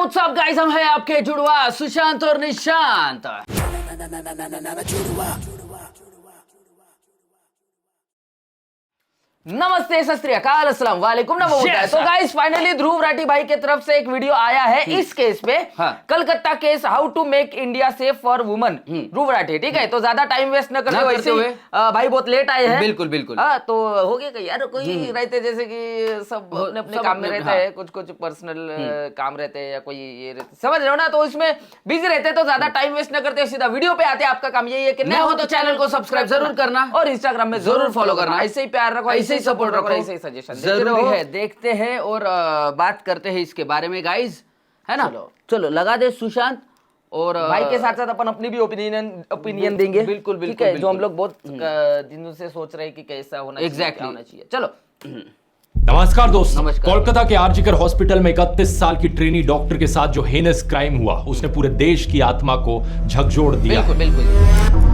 WhatsApp guys, हम हैं आपके जुड़वा सुशांत और निशांत। नमस्ते, सत श्री अकाल, अस्सलाम वालेकुम, नमो बुद्धाय। तो गाइस फाइनली ध्रुव राठी भाई की तरफ से एक वीडियो आया है इस केस पे। Calcutta case, how to make India safe for woman, Dhruv Rathee. ठीक है, तो ज्यादा टाइम वेस्ट न करते वैसे भाई बहुत लेट आए हैं। बिल्कुल बिल्कुल। तो हो गया यार, कोई रहते जैसे कि सब अपने अपने काम में रहता है, कुछ कुछ पर्सनल काम रहते हैं या कोई ये रहते, समझ रहे हो ना, तो इसमें बिजी रहते हैं, तो ज्यादा टाइम वेस्ट न करते सीधा वीडियो पे आते। आपका काम यही है कि नया हो तो चैनल को सब्सक्राइब जरूर करना और इंस्टाग्राम में जरूर फॉलो करना। ऐसे ही प्यार रखो, ऐसे सपोर्ट रखो, ऐसे ही सजेशन जरूरी है। देखते हैं और बात करते हैं इसके बारे में गाइस, है ना। चलो लगा दे सुशांत, और भाई के साथ साथ अपन अपनी भी ओपिनियन देंगे। बिल्कुल ठीक है, जो हम लोग बहुत दिनों से सोच रहे हैं कि कैसा होना चाहिए। चलो नमस्कार दोस्त। कोलकाता के आरजीकर हॉस्पिटल में 31 साल की ट्रेनी डॉक्टर के साथ जो हेनस क्राइम हुआ, उसने पूरे देश की आत्मा को झकझोर दिया। बिल्कुल बिल्कुल।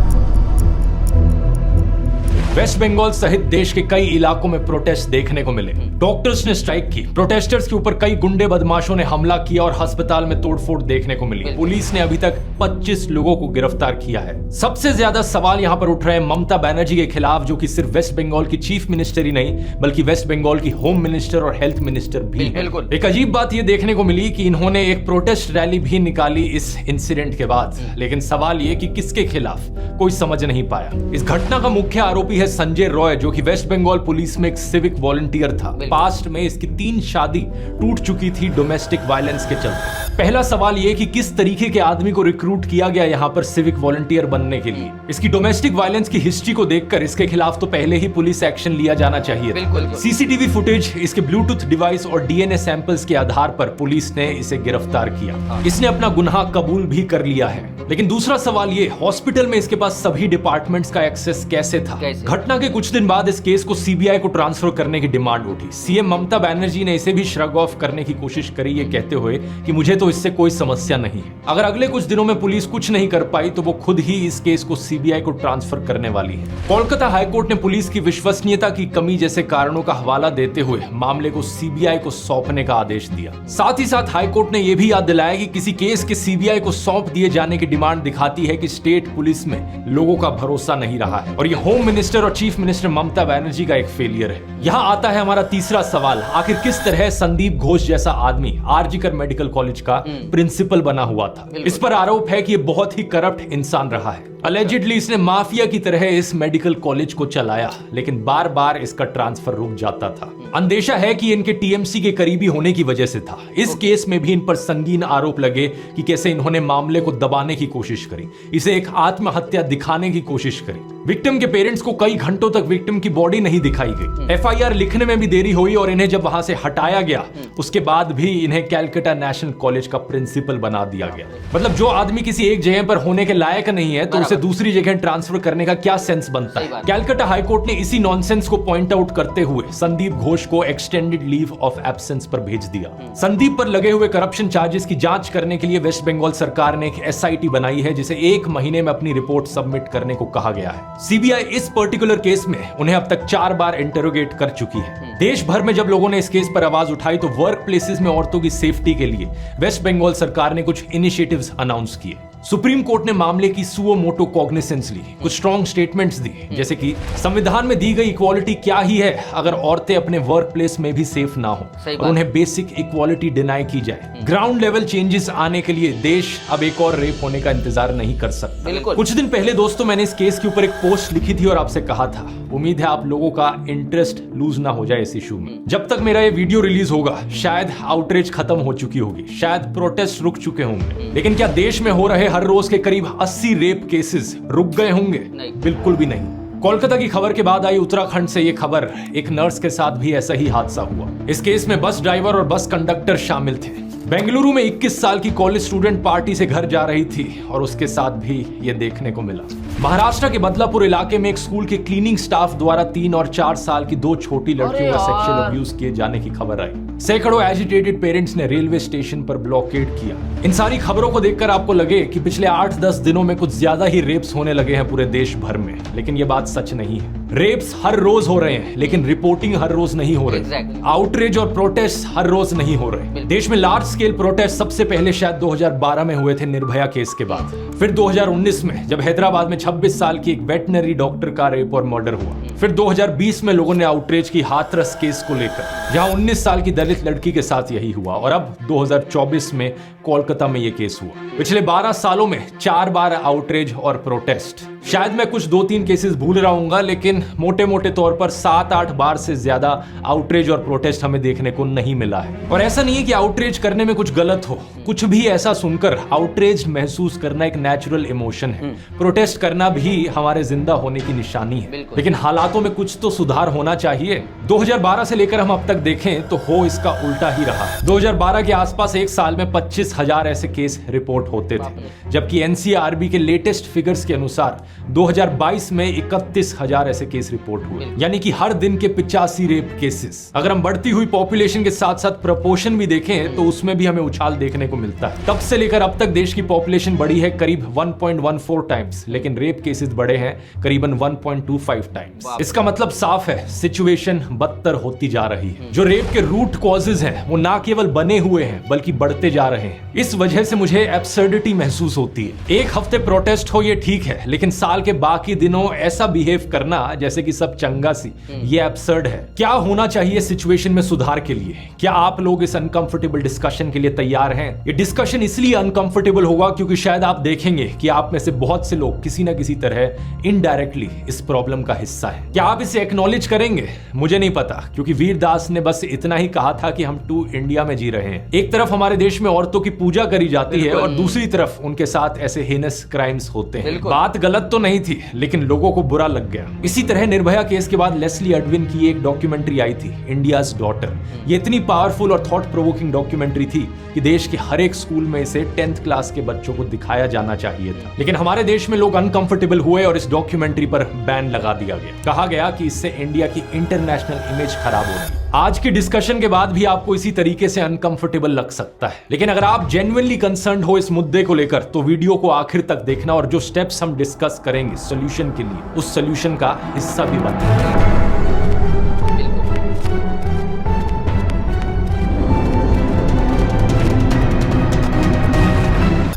वेस्ट बंगाल सहित देश के कई इलाकों में प्रोटेस्ट देखने को मिले। डॉक्टर्स ने स्ट्राइक की, प्रोटेस्टर्स के ऊपर कई गुंडे बदमाशों ने हमला किया और अस्पताल में तोड़फोड़ देखने को मिली। पुलिस ने अभी तक 25 लोगों को गिरफ्तार किया है। सबसे ज्यादा सवाल यहाँ पर उठ रहे हैं ममता बनर्जी के खिलाफ, जो कि सिर्फ वेस्ट बंगाल की चीफ मिनिस्टर ही नहीं बल्कि वेस्ट बंगाल की होम मिनिस्टर और हेल्थ मिनिस्टर भी है। एक अजीब बात यह देखने को मिली कि इन्होंने एक प्रोटेस्ट रैली भी निकाली इस इंसिडेंट के बाद, लेकिन सवाल ये कि किसके खिलाफ, कोई समझ नहीं पाया। इस घटना का मुख्य आरोपी है संजय रॉय, जो कि वेस्ट बंगाल पुलिस में एक सिविक वॉलंटियर था। पास्ट में इसकी 3 शादी टूट चुकी थी डोमेस्टिक वायलेंस के चलते। पहला सवाल यह कि किस तरीके के आदमी को रिक्रूट किया गया यहाँ पर सिविक वॉलंटियर बनने के लिए। इसकी डोमेस्टिक वायलेंस की हिस्ट्री को देखकर इसके खिलाफ तो पहले ही पुलिस एक्शन लिया जाना चाहिए। सीसीटीवी फुटेज, इसके ब्लूटूथ डिवाइस और डीएनए सैंपल्स के आधार पर पुलिस ने इसे गिरफ्तार किया। इसने अपना गुनाह कबूल भी कर लिया है। लेकिन दूसरा सवाल ये, हॉस्पिटल में इसके पास सभी डिपार्टमेंट्स का एक्सेस कैसे था? घटना के कुछ दिन बाद इस केस को सीबीआई को ट्रांसफर करने की डिमांड उठी। सीएम ममता बनर्जी ने इसे भी श्रग ऑफ करने की कोशिश करी, ये कहते हुए कि मुझे तो इससे कोई समस्या नहीं है। अगर अगले कुछ दिनों में पुलिस कुछ नहीं कर पाई तो वो खुद ही इस केस को सीबीआई को ट्रांसफर करने वाली है। कोलकाता हाईकोर्ट ने पुलिस की विश्वसनीयता की कमी जैसे कारणों का हवाला देते हुए मामले को सीबीआई को सौंपने का आदेश दिया। साथ ही साथ हाईकोर्ट ने यह भी याद दिलाया कि किसी केस के सीबीआई को सौंप दिए जाने की डिमांड दिखाती है कि स्टेट पुलिस में लोगों का भरोसा नहीं रहा है, और ये होम मिनिस्टर और चीफ मिनिस्टर ममता बनर्जी का एक फेलियर है। यहाँ आता है हमारा तीसरा सवाल, आखिर किस तरह संदीप घोष जैसा आदमी आरजीकर मेडिकल कॉलेज का प्रिंसिपल बना हुआ था? इस पर आरोप है कि ये बहुत ही करप्ट इंसान रहा है। अलेजिडली इसने माफिया की तरह इस मेडिकल कॉलेज को चलाया, लेकिन बार बार इसका ट्रांसफर रुक जाता था। अंदेशा है कि इनके टीएमसी के करीबी होने की वजह से था। इस केस में भी इन पर संगीन आरोप लगे कि कैसे इन्होंने मामले को दबाने की कोशिश करी, इसे एक आत्महत्या दिखाने की कोशिश करी। विक्टिम के पेरेंट्स को कई घंटों तक विक्टिम की बॉडी नहीं दिखाई गई। एफआईआर लिखने में भी देरी हुई और इन्हें जब वहां से हटाया गया उसके बाद भी इन्हें कैलकाटा नेशनल कॉलेज का प्रिंसिपल बना दिया गया। मतलब जो आदमी किसी एक जगह पर होने के लायक नहीं है तो उसे दूसरी जगह ट्रांसफर करने का क्या सेंस बनता है? कैलकाटा हाईकोर्ट ने इसी नॉनसेंस को पॉइंट आउट करते हुए संदीप घोष को एक्सटेंडेड लीव ऑफ एब्सेंस पर भेज दिया। संदीप पर लगे हुए करप्शन चार्जेस की जांच करने के लिए वेस्ट बंगाल सरकार ने एक एसआईटी बनाई है, जिसे 1 महीने में अपनी रिपोर्ट सबमिट करने को कहा गया है। सीबीआई इस पर्टिकुलर केस में उन्हें अब तक 4 बार इंटरोगेट कर चुकी है। देश भर में जब लोगों ने इस केस पर आवाज उठाई तो वर्क प्लेसेस में औरतों की सेफ्टी के लिए वेस्ट बंगाल सरकार ने कुछ इनिशिएटिव्स अनाउंस किए। सुप्रीम कोर्ट ने मामले की सुओ मोटो कॉग्निसेंस ली, कुछ स्ट्रॉन्ग स्टेटमेंट्स दिए, जैसे कि संविधान में दी गई इक्वालिटी क्या ही है अगर औरतें अपने वर्क प्लेस में भी सेफ ना हो और उन्हें बेसिक इक्वालिटी डिनाई की जाए। ग्राउंड लेवल चेंजेस आने के लिए देश अब एक और रेप होने का इंतजार नहीं कर सकता। कुछ दिन पहले दोस्तों मैंने इस केस के ऊपर एक पोस्ट लिखी थी और आपसे कहा था, उम्मीद है आप लोगों का इंटरेस्ट लूज ना हो जाए इस इशू में। जब तक मेरा ये वीडियो रिलीज होगा शायद आउटरीच खत्म हो चुकी होगी, शायद प्रोटेस्ट रुक चुके होंगे, लेकिन क्या देश में हो रहे हर रोज के करीब 80 रेप केसेस रुक गए होंगे? बिल्कुल भी नहीं। कोलकाता की खबर के बाद आई उत्तराखंड से ये खबर, एक नर्स के साथ भी ऐसा ही हादसा हुआ। इस केस में बस ड्राइवर और बस कंडक्टर शामिल थे। बेंगलुरु में 21 साल की कॉलेज स्टूडेंट पार्टी से घर जा रही थी और उसके साथ भी ये देखने को मिला। महाराष्ट्र के बदलापुर इलाके में एक स्कूल के क्लीनिंग स्टाफ द्वारा 3 और 4 साल की 2 छोटी लड़कियों का सेक्सुअल अब्यूज किए जाने की खबर आई। सैकड़ों एजिटेटेड पेरेंट्स ने रेलवे स्टेशन पर ब्लॉकेड किया। इन सारी खबरों को देखकर आपको लगे कि पिछले 8-10 दिनों में कुछ ज्यादा ही रेप्स होने लगे हैं पूरे देश भर में, लेकिन ये बात सच नहीं है। रेप्स हर रोज हो रहे हैं, लेकिन रिपोर्टिंग हर रोज नहीं हो रही। Exactly. आउटरीच और प्रोटेस्ट हर रोज नहीं हो रहे। देश में लार्ज स्केल प्रोटेस्ट सबसे पहले शायद 2012 में हुए थे निर्भया केस के बाद। फिर 2019 में जब हैदराबाद में 26 साल की एक वेटनरी डॉक्टर का रेप और मर्डर हुआ। फिर 2020 में लोगों ने आउटरीच की हाथरस केस को लेकर, जहां 19 साल की दलित लड़की के साथ यही हुआ, और अब 2024 में कोलकाता में यह केस हुआ। पिछले 12 सालों में 4 बार आउटरीच और प्रोटेस्ट। शायद मैं कुछ 2-3 केसेस भूल रहा हूंगा, लेकिन मोटे मोटे तौर पर 7-8 बार से ज्यादा आउटरीच और प्रोटेस्ट हमें देखने को नहीं मिला है। और ऐसा नहीं है कि आउटरीच करने में कुछ गलत हो, कुछ भी ऐसा सुनकर आउटरीच महसूस करना एक नेचुरल इमोशन है। प्रोटेस्ट करना भी हमारे जिंदा होने की निशानी है, लेकिन हालातों में कुछ तो सुधार होना चाहिए। 2012 से लेकर हम अब तक देखें तो हो इसका उल्टा ही रहा। 2012 के आसपास एक साल में 25,000 ऐसे केस रिपोर्ट होते थे, जबकि एनसीआरबी के लेटेस्ट फिगर्स के अनुसार 2022 में 31,000 ऐसे केस रिपोर्ट हुए, यानी कि हर दिन के 85 रेप केसेस। अगर हम बढ़ती हुई पॉपुलेशन के साथ साथ प्रपोर्शन भी देखें तो उसमें भी हमें उछाल देखने को मिलता है। तब से लेकर अब तक देश की पॉपुलेशन बढ़ी है करीब 1.14 टाइम्स, लेकिन रेप केसेस बढ़े हैं करीबन 1.25 टाइम्स। इसका मतलब साफ है, सिचुएशन बदतर होती जा रही है। जो रेप के रूट कॉजेज हैं वो ना केवल बने हुए हैं बल्कि बढ़ते जा रहे हैं। इस वजह से मुझे एब्सर्डिटी महसूस होती है। एक हफ्ते प्रोटेस्ट हो ये ठीक है, लेकिन साल के बाकी दिनों ऐसा बिहेव करना जैसे कि सब चंगा सी, ये एब्सर्ड है। क्या होना चाहिए सिचुएशन में सुधार के लिए? क्या आप लोग इस अनकंफर्टेबल डिस्कशन के लिए तैयार हैं? ये डिस्कशन इसलिए अनकंफर्टेबल होगा क्योंकि शायद आप देखेंगे कि आप में से बहुत से लोग किसी ना किसी तरह इनडायरेक्टली इस प्रॉब्लम का हिस्सा है। क्या आप इसे एक्नॉलेज करेंगे? मुझे नहीं पता, क्योंकि वीरदास ने बस इतना ही कहा था कि हम टू इंडिया में जी रहे हैं। एक तरफ हमारे देश में औरतों की पूजा करी जाती है और दूसरी तरफ उनके साथ ऐसे हेनस क्राइम्स होते हैं। बात गलत तो नहीं थी, लेकिन लोगों को बुरा लग गया। इसी तरह निर्भया केस के बाद लेस्ली एडविन की एक डॉक्यूमेंट्री आई थी, इंडियाज डॉटर। ये इतनी पावरफुल और थॉट प्रोवोकिंग डॉक्यूमेंट्री थी कि देश के हर एक स्कूल में इसे 10th क्लास के बच्चों को दिखाया जाना चाहिए था। लेकिन हमारे देश में लोग अनकंफर्टेबल हुए और इस डॉक्यूमेंट्री पर बैन लगा दिया गया। कहा गया कि इससे इंडिया की इंटरनेशनल इमेज खराब होगी। आज की डिस्कशन के बाद भी आपको इसी तरीके से अनकंफर्टेबल लग सकता है, लेकिन अगर आप जेन्युइनली कंसर्न्ड हो इस मुद्दे को लेकर तो वीडियो को आखिर तक देखना और जो स्टेप्स हम डिस्कस करेंगे सॉल्यूशन के लिए, उस सॉल्यूशन का हिस्सा भी बनना।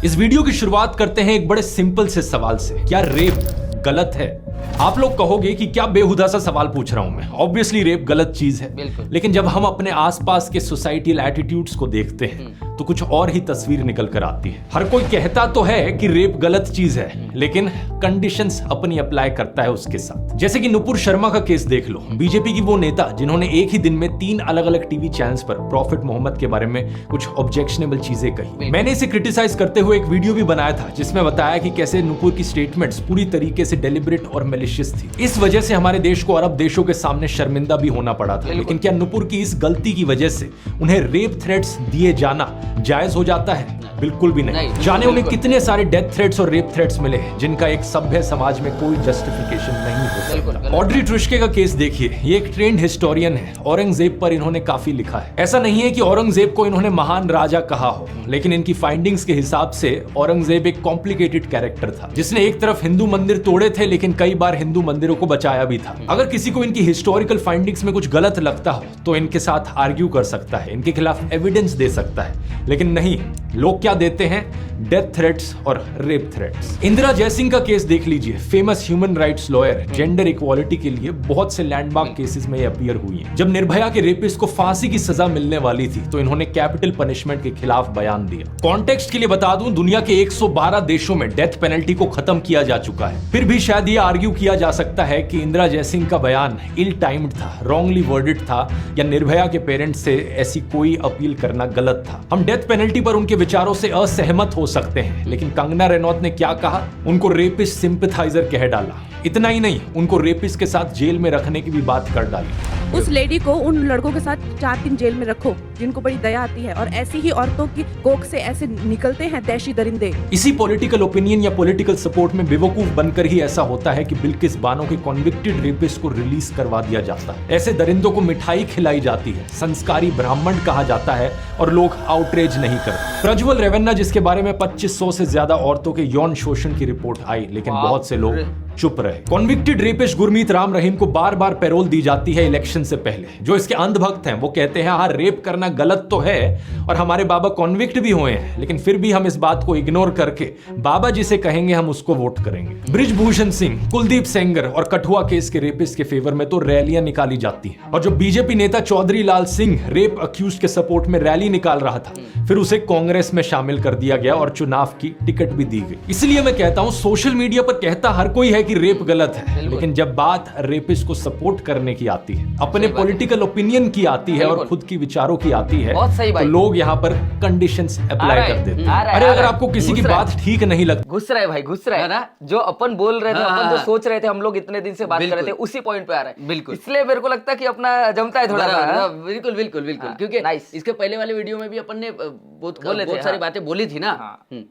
इस वीडियो की शुरुआत करते हैं एक बड़े सिंपल से सवाल से। क्या रेप गलत है? आप लोग कहोगे कि क्या बेहुदा सा सवाल पूछ रहा हूं मैं। ऑब्वियसली रेप गलत चीज है, लेकिन जब हम अपने आसपास के सोसाइटल एटीट्यूड्स को देखते हैं तो कुछ और ही तस्वीर निकल कर आती है। हर कोई कहता तो है कि रेप गलत चीज है, लेकिन कंडीशंस अपनी अप्लाई करता है उसके साथ। जैसे कि नुपुर शर्मा का केस देख लो, बीजेपी की वो नेता जिन्होंने एक ही दिन में 3 अलग अलग टीवी चैनल्स पर प्रॉफिट मोहम्मद के बारे में कुछ ऑब्जेक्शनेबल चीजें कही। मैंने इसे क्रिटिसाइज करते हुए एक वीडियो भी बनाया था जिसमें बताया कि कैसे नुपुर की स्टेटमेंट्स पूरी तरीके से डेलिब्रेट और मैलिशियस थी। इस वजह से हमारे देश को अरब देशों के सामने शर्मिंदा भी होना पड़ा था। लेकिन क्या नुपुर की इस गलती की वजह से उन्हें रेप थ्रेट्स दिए जाना जायज हो जाता है? बिल्कुल भी नहीं। जाने उन्हें कितने सारे डेथ थ्रेट्स और रेप थ्रेट्स मिले जिनका एक सभ्य समाज में कोई जस्टिफिकेशन नहीं हो सकता। ऑड्री ट्रुश्के का केस देखिए, ये एक ट्रेंड हिस्टोरियन है। औरंगजेब पर इन्होंने काफी लिखा है। ऐसा नहीं है कि औरंगजेब को इन्होंने महान राजा कहा हो, लेकिन इनकी फाइंडिंग्स के हिसाब से औरंगजेब एक कॉम्प्लिकेटेड कैरेक्टर था जिसने एक तरफ हिंदू मंदिर तोड़े थे लेकिन कई बार हिंदू मंदिरों को बचाया भी था। अगर किसी को इनकी हिस्टोरिकल फाइंडिंग्स में कुछ गलत लगता हो तो इनके साथ आर्ग्यू कर सकता है, इनके खिलाफ एविडेंस दे सकता है, लेकिन नहीं, लोग क्या देते हैं? डेथ थ्रेट्स और रेप थ्रेट्स। इंदिरा जयसिंह का केस देख लीजिए, famous human rights lawyer, gender equality के लिए बहुत से लैंडमार्क केसेस में ये अपीयर हुई हैं। जब निर्भया के रेपिस्ट को फांसी की सजा मिलने वाली थी तो इन्होंने कैपिटल पनिशमेंट के खिलाफ बयान दिया। कॉन्टेक्स्ट के लिए बता दूं, दुनिया के 112 देशों में डेथ पेनल्टी को खत्म किया जा चुका है। फिर भी शायद ये आर्ग्यू किया जा सकता है कि इंदिरा जयसिंह का बयान इल टाइम्ड था, रॉन्गली वर्डेड था, या निर्भया के पेरेंट्स से ऐसी कोई अपील करना गलत था। हम डेथ पेनल्टी पर उनके विचारों से असहमत हो सकते हैं, लेकिन कंगना रनौत ने क्या कहा? उनको रेपिस्ट सिंपैथाइजर कह डाला। इतना ही नहीं, उनको रेपिस्ट के साथ जेल में रखने की भी बात कर डाली। सकते उस हो। लेडी को उन लड़कों के साथ 4 दिन जेल में रखो जिनको बड़ी दया आती है, और ऐसी ही औरतों की कोख से ऐसे निकलते हैं दहशी दरिंदे। इसी पॉलिटिकल ओपिनियन या पॉलिटिकल सपोर्ट में बेवकूफ बनकर ही ऐसा होता है कि बिल्किस बानो के कॉन्विक्टेड रेपिस्ट को रिलीज करवा दिया जाता है। ऐसे दरिंदों को मिठाई खिलाई जाती है, संस्कारी ब्राह्मण कहा जाता है और लोग आउटरेज नहीं करते। प्रज्वल रेवन्ना, जिसके बारे में 2500 से ज्यादा औरतों के यौन शोषण की रिपोर्ट आई, लेकिन बहुत से लोग चुप रहे। कॉन्विक्टेड रेपिस्ट गुरमीत राम रहीम को बार बार पैरोल दी जाती है इलेक्शन से पहले। जो इसके अंधभक्त हैं वो कहते हैं हाँ, रेप करना गलत तो है और हमारे बाबा कॉन्विक्ट भी हुए हैं, लेकिन फिर भी हम इस बात को इग्नोर करके बाबा जिसे कहेंगे हम उसको वोट करेंगे। बृजभूषण सिंह, कुलदीप सेंगर और कठुआ केस के रेपिस्ट के फेवर में तो रैलियां निकाली जाती हैं, और जो बीजेपी नेता चौधरी लाल सिंह रेप अक्यूज के सपोर्ट में रैली निकाल रहा था, फिर उसे कांग्रेस में शामिल कर दिया गया और चुनाव की टिकट भी दी गई। इसलिए मैं कहता हूं, सोशल मीडिया पर कहता हर कोई है कि रेप गलत है, लेकिन जब बात रेपिस्ट को सपोर्ट करने की आती है, अपने पॉलिटिकल ओपिनियन की आती है और खुद की विचारों की आती है, बहुत सही तो भाई। लोग यहाँ पर कंडीशंस अप्लाई कर देते हैं। अरे अगर आपको किसी की बात ठीक नहीं लगती, घुस रहा है भाई, घुस रहा है ना? है। जो अपन बोल रहे थे, हाँ, अपन जो हाँ। सोच रहे थे, हम लोग इतने दिन से बात कर रहे थे, बिल्कुल। उसी पॉइंट पे आ रहा है। बिल्कुल। इसलिए मेरे को लगता है कि अपना जमता है थोड़ा सा। बिल्कुल बिल्कुल बिल्कुल, हाँ, क्योंकि nice। इसके पहले वाले वीडियो में भी अपन ने बहुत बोले थे, बहुत सारी हाँ। बातें बोली थी ना। हाँ।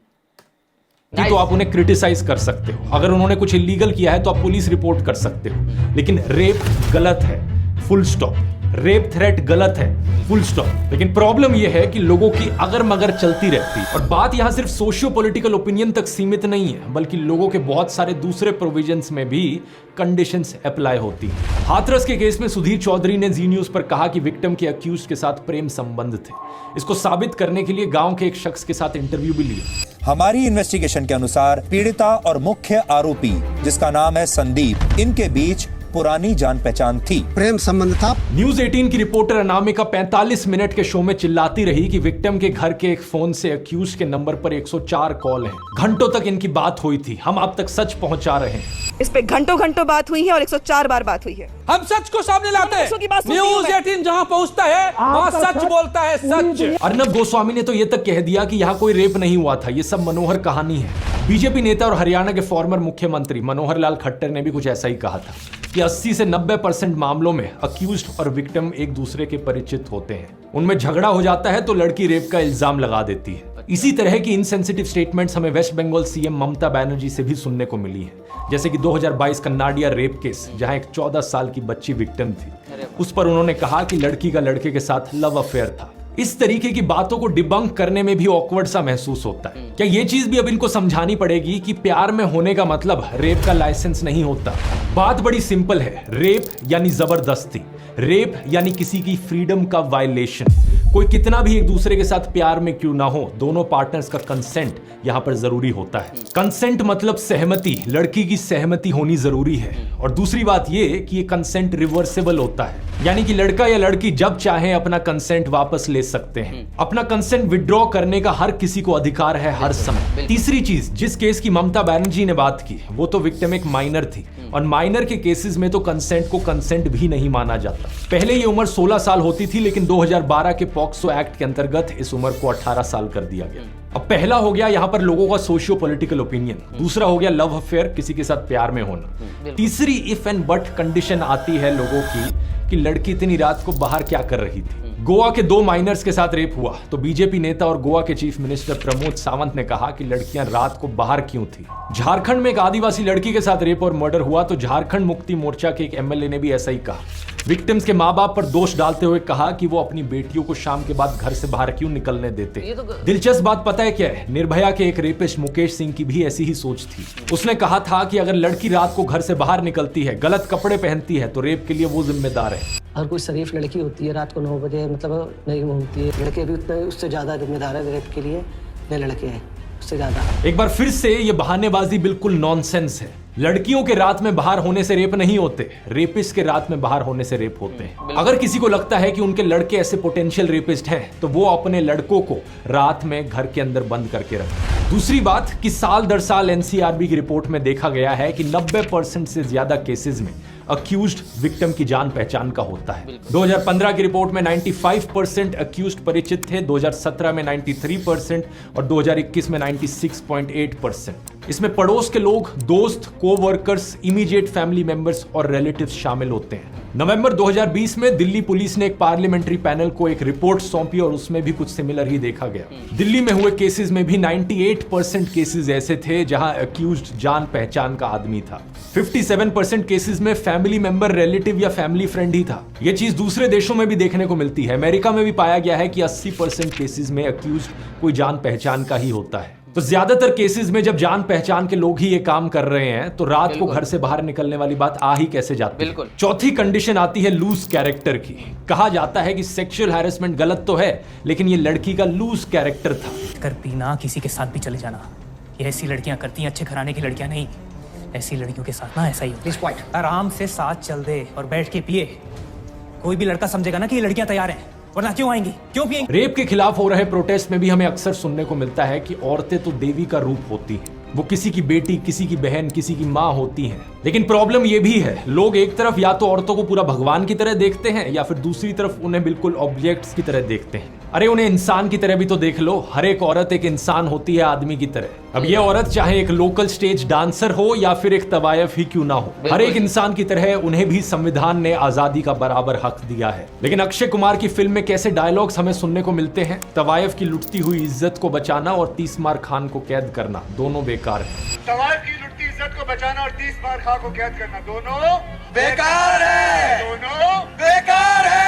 तो आप उन्हें क्रिटिसाइज कर सकते हो। अगर उन्होंने कुछ इलीगल किया है तो आप पुलिस रिपोर्ट कर सकते हो, लेकिन रेप गलत है, फुल स्टॉप। रेप थ्रेट गलत है, फुल स्टॉप। लेकिन प्रॉब्लम यह है कि लोगों की अगर मगर चलती रहती है, और बात यहां सिर्फ सोशियो पॉलिटिकल ओपिनियन तक सीमित नहीं है, बल्कि लोगों के बहुत सारे दूसरे प्रोविजंस में भी कंडीशंस अप्लाई होती है। हाथरस के केस में सुधीर चौधरी ने जी न्यूज पर कहा कि विक्टिम के अक्यूज के साथ प्रेम संबंध थे। इसको साबित करने के लिए गांव के एक शख्स के साथ इंटरव्यू भी लिया। हमारी इन्वेस्टिगेशन के अनुसार पीड़िता और मुख्य आरोपी, जिसका नाम है संदीप, इनके बीच पुरानी जान पहचान थी, प्रेम संबंध था। न्यूज 18 की रिपोर्टर अनामिका 45 मिनट के शो में चिल्लाती रही कि विक्टिम के घर के एक फोन से अक्यूज के नंबर पर 104 कॉल हैं। घंटों तक इनकी बात हुई थी। हम आप तक सच पहुंचा रहे हैं। इस पे घंटों घंटों बात हुई है और 104 बार बात हुई है। हम सच को सामने लाते बच्चों की बात हैं। सुनती हूं न्यूज मैं। 18 जहां पहुंचता है वहां सच बोलता है, सच। अर्नब गोस्वामी ने तो यह तक कह दिया कि यहाँ कोई रेप नहीं हुआ था, ये सब मनोहर कहानी है। बीजेपी नेता और हरियाणा के फॉर्मर मुख्यमंत्री मनोहर लाल खट्टर ने भी कुछ ऐसा ही कहा था कि 80 से 90% मामलों में अक्यूज्ड और विक्टिम एक दूसरे के परिचित होते हैं। उनमें झगड़ा हो जाता है तो लड़की रेप का इल्जाम लगा देती है। इसी तरह की इनसेंसिटिव स्टेटमेंट्स हमें वेस्ट बंगाल सीएम ममता बनर्जी से भी सुनने को मिली है, जैसे कि 2022 का नाडिया रेप केस, जहां एक 14 साल की बच्ची विक्टिम थी। उस पर उन्होंने कहा कि लड़की का लड़के के साथ लव अफेयर था। इस तरीके की बातों को डिबंक करने में भी ऑकवर्ड सा महसूस होता है। क्या ये चीज भी अब इनको समझानी पड़ेगी कि प्यार में होने का मतलब रेप का लाइसेंस नहीं होता। बात बड़ी सिंपल है। रेप यानी जबरदस्ती, रेप यानी किसी की फ्रीडम का वायलेशन। कोई कितना भी एक दूसरे के साथ प्यार में क्यों ना हो, दोनों पार्टनर्स का कंसेंट यहां पर जरूरी होता है। कंसेंट मतलब सहमति, लड़की की सहमति होनी जरूरी है। और दूसरी बात ये कि ये कंसेंट रिवर्सेबल होता है, यानी कि लड़का या लड़की जब चाहे अपना कंसेंट वापस ले सकते हैं। अपना कंसेंट विड्रॉ करने का हर किसी को अधिकार है हर समय। तीसरी चीज, जिस केस की ममता बनर्जी ने बात की, वो तो विक्टिम एक माइनर थी, और माइनर के केसेस में तो कंसेंट को कंसेंट भी नहीं माना जाता। पहले ये उम्र 16 साल होती थी, लेकिन 2012 के पॉक्सो एक्ट के अंतर्गत इस उम्र को 18 साल कर दिया गया। अब पहला हो गया यहाँ पर लोगों का सोशियो पॉलिटिकल ओपिनियन, दूसरा हो गया लव अफेयर, किसी के साथ प्यार में होना, तीसरी इफ एंड बट कंडीशन आती है लोगों की कि लड़की इतनी रात को बाहर क्या कर रही थी। गोवा के 2 माइनर्स के साथ रेप हुआ तो बीजेपी नेता और गोवा के चीफ मिनिस्टर प्रमोद सावंत ने कहा कि लड़कियां रात को बाहर क्यों थी। झारखंड में एक आदिवासी लड़की के साथ रेप और मर्डर हुआ तो झारखंड मुक्ति मोर्चा के एक एमएलए ने भी ऐसा ही कहा। विक्टिम्स के माँ बाप पर दोष डालते हुए कहा कि वो अपनी बेटियों को शाम के बाद घर से बाहर क्यों निकलने देते। दिलचस्प बात पता है क्या है? निर्भया के एक रेपिस्ट मुकेश सिंह की भी ऐसी ही सोच थी। उसने कहा था कि अगर लड़की रात को घर से बाहर निकलती है, गलत कपड़े पहनती है, तो रेप के लिए वो जिम्मेदार है। हर कोई शरीफ लड़की होती है, रात को 9 बजे मतलब नहीं घूमती है। लड़के भी उतने उससे ज्यादा जिम्मेदार है रेप के लिए, ये लड़के हैं उससे ज्यादा। एक बार फिर से ये बहानेबाजी बिल्कुल नॉनसेंस है। लड़कियों के रात में बाहर होने से रेप नहीं होते, रेपिस्ट के रात में बाहर होने से रेप होते हैं। अगर किसी को लगता है कि उनके लड़के ऐसे पोटेंशियल रेपिस्ट हैं, तो वो अपने लड़कों को रात में घर के अंदर बंद करके रखें। दूसरी बात कि साल दर साल एनसीआरबी की रिपोर्ट में देखा गया है कि 90% से ज्यादा केसेस में अक्यूज्ड विक्टिम की जान पहचान का होता है। 2015 की रिपोर्ट में 95% अक्यूज्ड परिचित थे, 2017 में 93% और 2021 में 96.8%। इसमें पड़ोस के लोग, दोस्त, को-वर्कर्स, इमीडिएट फैमिली मेंबर्स और रिलेटिव्स शामिल होते हैं। नवंबर 2020 में दिल्ली पुलिस ने एक पार्लियामेंट्री पैनल को एक रिपोर्ट सौंपी और उसमें भी कुछ सिमिलर ही देखा गया। दिल्ली में हुए केसेस में भी 98% केसेस ऐसे थे जहां अक्यूज्ड जान पहचान का आदमी था। 57% केसेस में फैमिली मेंबर, रिलेटिव या फैमिली फ्रेंड ही था। यह चीज दूसरे देशों में भी देखने को मिलती है। अमेरिका में भी पाया गया है कि 80% केसेस में अक्यूज्ड कोई जान पहचान का ही होता है। तो ज्यादातर केसेस में जब जान पहचान के लोग ही ये काम कर रहे हैं तो रात को घर से बाहर निकलने वाली बात आ ही कैसे जाती है। बिल्कुल। चौथी कंडीशन आती है लूज कैरेक्टर की। कहा जाता है कि सेक्सुअल हैरेसमेंट गलत तो है, लेकिन ये लड़की का लूज कैरेक्टर था। कर पीना, किसी के साथ भी चले जाना, ये ऐसी लड़कियां करती हैं, अच्छे घराने की लड़कियां नहीं। ऐसी लड़कियों के साथ ना ऐसा ही होता है। आराम से साथ चल दे और बैठ के पिए, कोई भी लड़का समझेगा ना कि ये लड़कियां तैयार हैं, वरना क्यों आएंगी, क्यों पिएंगी। रेप के खिलाफ हो रहे प्रोटेस्ट में भी हमें अक्सर सुनने को मिलता है कि औरतें तो देवी का रूप होती हैं, वो किसी की बेटी, किसी की बहन, किसी की माँ होती हैं। लेकिन प्रॉब्लम ये भी है, लोग एक तरफ या तो औरतों को पूरा भगवान की तरह देखते हैं या फिर दूसरी तरफ उन्हें बिल्कुल ऑब्जेक्ट्स की तरह देखते हैं। अरे उन्हें इंसान की तरह भी तो देख लो। हर एक औरत एक इंसान होती है, आदमी की तरह। अब ये औरत चाहे एक लोकल स्टेज डांसर हो या फिर एक तवायफ ही क्यों ना हो, हर एक इंसान की तरह उन्हें भी संविधान ने आजादी का बराबर हक दिया है। लेकिन अक्षय कुमार की फिल्म में कैसे डायलॉग्स हमें सुनने को मिलते हैं, तवायफ की लुटती हुई इज्जत को बचाना और 30 मार खान को कैद करना, दोनों बेकार है। तवायफ की लुटती इज्जत को बचाना और 30 मार खान को कैद करना, दोनों बेकार है, दोनों बेकार है।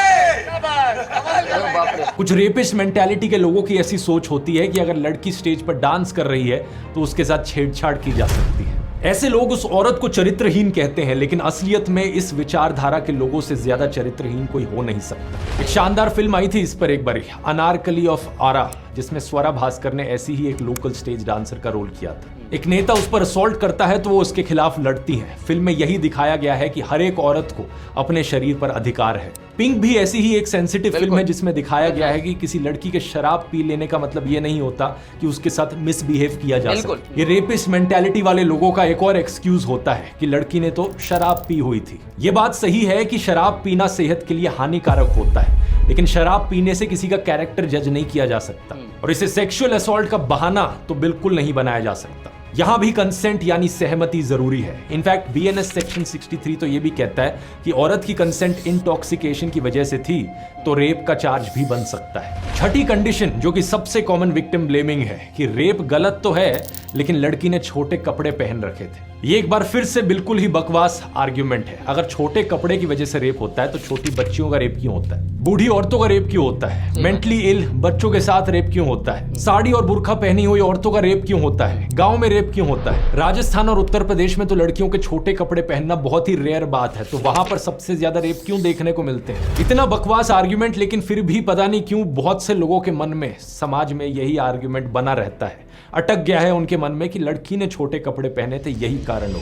कुछ रेपिस्ट मेंटालिटी के लोगों की ऐसी सोच होती है कि अगर लड़की स्टेज पर डांस कर रही है तो उसके साथ छेड़छाड़ की जा सकती है। ऐसे लोग उस औरत को चरित्रहीन कहते हैं, लेकिन असलियत में इस विचारधारा के लोगों से ज्यादा चरित्रहीन कोई हो नहीं सकता। एक शानदार फिल्म आई थी इस पर एक बार, अनारकली ऑफ आरा, जिसमें स्वरा भास्कर ने ऐसी ही एक लोकल स्टेज डांसर का रोल किया था। एक नेता उस पर असॉल्ट करता है तो वो उसके खिलाफ लड़ती है। फिल्म में यही दिखाया गया है कि हर एक औरत को अपने शरीर पर अधिकार है। पिंक भी ऐसी ही एक सेंसिटिव फिल्म है जिसमें दिखाया गया है कि किसी लड़की के शराब पी लेने का मतलब ये नहीं होता कि उसके साथ मिसबिहेव किया जा सके। ये रेपिस्ट मेंटालिटी वाले लोगों का एक और एक्सक्यूज होता है कि लड़की ने तो शराब पी हुई थी। ये बात सही है कि शराब पीना सेहत के लिए हानिकारक होता है, लेकिन शराब पीने से किसी का कैरेक्टर जज नहीं किया जा सकता और इसे सेक्सुअल असॉल्ट का बहाना तो बिल्कुल नहीं बनाया जा सकता। यहां भी कंसेंट यानी सहमति जरूरी है। इनफैक्ट बीएनएस सेक्शन 63 तो ये भी कहता है कि औरत की कंसेंट इंटॉक्सिकेशन की वजह से थी तो रेप का चार्ज भी बन सकता है। छठी कंडीशन, जो कि सबसे कॉमन विक्टिम ब्लेमिंग है, कि रेप गलत तो है लेकिन लड़की ने छोटे कपड़े पहन रखे थे। ये एक बार फिर से बिल्कुल ही बकवास आर्ग्यूमेंट है। अगर छोटे कपड़े की वजह से रेप होता है तो छोटी बच्चियों का रेप क्यों होता है? बूढ़ी औरतों का रेप क्यों होता है? मेंटली इल बच्चों के साथ रेप क्यों होता है? साड़ी और बुर्का पहनी हुई औरतों का रेप क्यों होता है? गांव में रेप क्यों होता है? राजस्थान और उत्तर प्रदेश में तो लड़कियों के छोटे कपड़े पहनना बहुत ही रेयर बात है, तो वहां पर सबसे ज्यादा रेप क्यों देखने को मिलते हैं? इतना बकवास आर्ग्यूमेंट, लेकिन फिर भी पता नहीं क्यों बहुत से लोगों के मन में, समाज में यही आर्ग्यूमेंट बना रहता है, अटक गया है उनके मन में कि लड़की ने छोटे कपड़े पहने थे, यही कारण हो।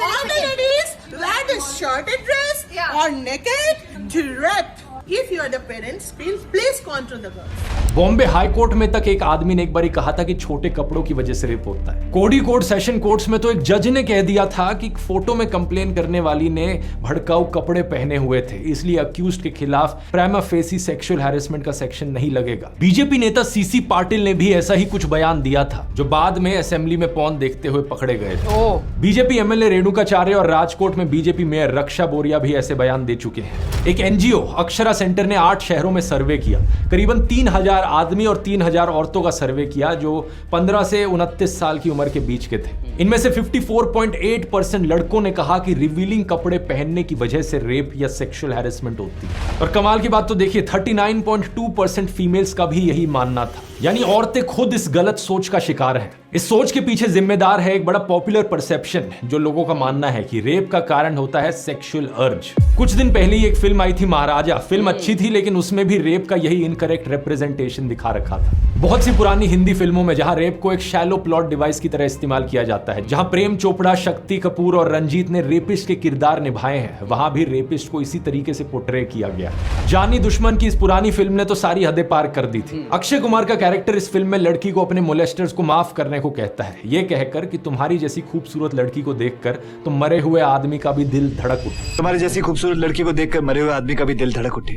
All the ladies wear the shorted dress or naked direct. If you are the parents, please control the girls. Bombay high court में तक एक आदमी ने एक बार कहा था कि छोटे कपड़ों की वजह से रेप होता है। कोडी कोर्ट, सेशन कोर्ट्स में तो एक जज ने कह दिया था कि फोटो में कंप्लेन करने वाली ने भड़काऊ कपड़े पहने हुए थे, इसलिए अक्यूज्ड के खिलाफ प्राइमा फेसी सेक्सुअल हैरेसमेंट का सेक्शन नहीं लगेगा। बीजेपी नेता सीसी पाटिल ने भी ऐसा ही कुछ बयान दिया था, जो बाद में असेंबली में पॉन देखते हुए पकड़े गए थे। बीजेपी एमएलए रेणुकाचार्य और राजकोट में बीजेपी मेयर रक्षा बोरिया भी ऐसे बयान दे चुके हैं। एक एनजीओ अक्षरा सेंटर ने 8 शहरों में सर्वे किया, करीबन 3000 आदमी और 3000 औरतों का सर्वे किया जो 15 से 29 साल की उम्र के बीच के थे। इनमें से 54.8% लड़कों ने कहा कि रिवीलिंग कपड़े पहनने की वजह से रेप या सेक्सुअल हैरेसमेंट होती है। और कमाल की बात तो देखिए, 39.2% फीमेल्स का भी यही मानना था, यानी औरतें खुद इस गलत सोच का शिकार हैं। इस सोच के पीछे जिम्मेदार है एक बड़ा पॉपुलर परसेप्शन, जो लोगों का मानना है कि रेप का कारण होता है सेक्सुअल अर्ज। कुछ दिन पहले ही एक फिल्म आई थी महाराजा, फिल्म अच्छी थी लेकिन उसमें भी रेप का यही इनकरेक्ट रिप्रेजेंटेशन दिखा रखा था। बहुत सी पुरानी हिंदी फिल्मों में जहां रेप को एक शैलो प्लॉट डिवाइस की तरह इस्तेमाल किया जाता है, जहां प्रेम चोपड़ा, शक्ति कपूर और रंजीत ने रेपिस्ट के किरदार निभाए हैं, वहां भी रेपिस्ट को इसी तरीके से पोर्ट्रे किया गया। जानी दुश्मन की इस पुरानी फिल्म ने तो सारी हदें पार कर दी थी। अक्षय कुमार का कैरेक्टर इस फिल्म में लड़की को अपने मोलेस्टर्स को माफ करने को कहता है, ये कहकर कि तुम्हारी जैसी खूबसूरत लड़की को देखकर तो मरे हुए आदमी का भी दिल धड़क उठे। तुम्हारी जैसी खूबसूरत लड़की को देखकर मरे हुए आदमी का भी दिल धड़क उठे,